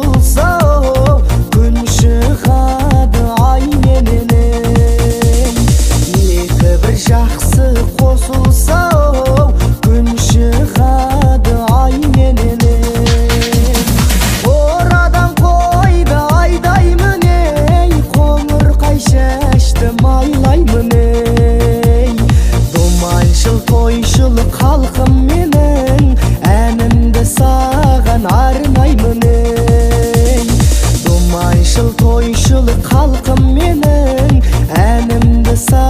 косулса, күн шығады ай мененен. Екі бір жақсы қосылса, күн шығады ай мененен. Орадан қойды айдаймын ей, қоңырқай шашты майлаймын ей. Думаншыл тойшыл халқым менің, әнімді саған арнаймын ей. Думаншыл тойшыл халқым менің, әнімді саған